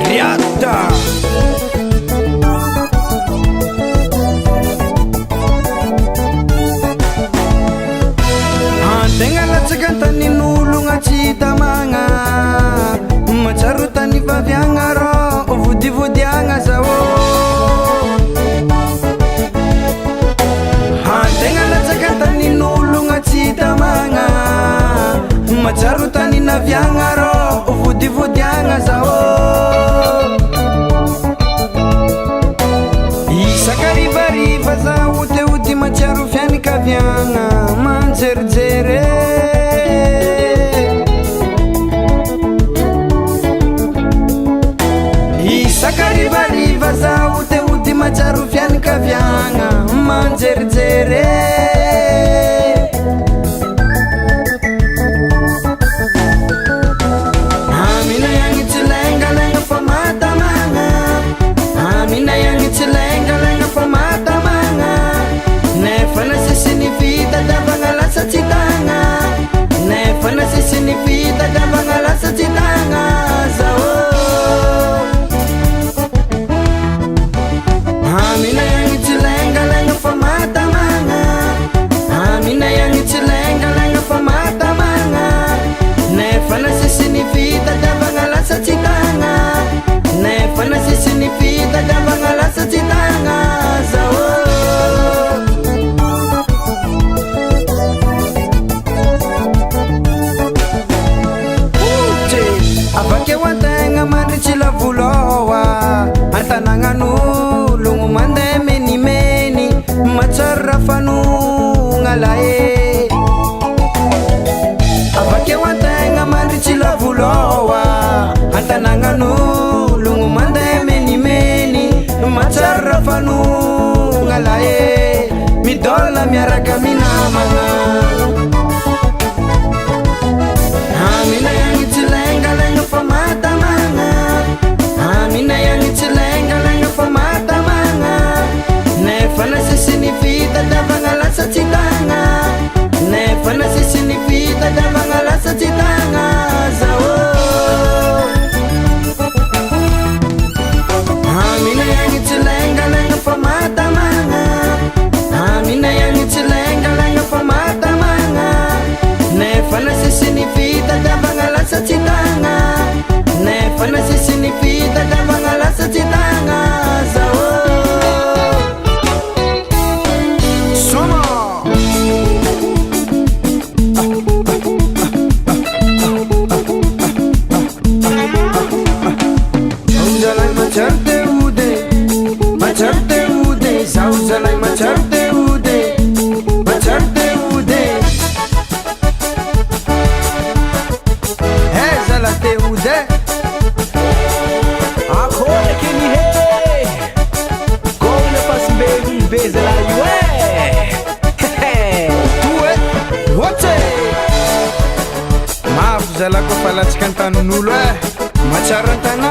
riatta tegna latsaka antanin'olo agnatsy tamagna matsarotany vaviagna rô vodivodiagna zao tegna latsaka antanin'olo agnatsy tamagna matsarotany naviagna rô vodivodiagna zao isakarivariva zao teody matsiaro fianakaviagna manjerijere isakarivariva zao teody matsiaro fianakaviagna manjerijere amina yagny tsy lengalegna fa matamagna amina yagny tsy lengalegna fa matamagna nefa nasisiny fitadiavagna lasa tsy tagna nefa nasisiny fitadiavagna lasa tsy tagna zao amina yagny tsy lengalegna fa matamagna amina yagny tsy lengalegna fa matamagna nefa nasisiny fitadiavagna lasa tsy tagna nefa nasisiny fitadiavagna lasa tsy tagna zao avakeo antegna mandritry lavoloa antanagnanologno mandeha menimeny matsaro rafanogna lae avakeo antegna mandritry lavoloa antanagnanologno mandeha menimeny matsaro rafanogna lae midola miaraka minamagna amina yagny tsy lengalegna fa matamagna amina yagny tsy lengalegna fa matamagna nefa nasisiny fitadiavagna lasa tsy tagna nefa nasisiny fitadiavagna lasa tsy tagna zao amina yagny tsy lengalegna fa matamagna amina yagny tsy lengalegna fa matamagna nefa nasisiny fitadiavagna lasa tsy tagna nefa nasisiny fitadiavagna lasa tsy tagna zao soma zauzalay matsaro teode matsaro teode zauzalay matsaro teode matsaro teode zala teode Acorda que me rei como eu faço beijo lá toe ote mavo zala koa fa latsaka antanon'olo matsaro antana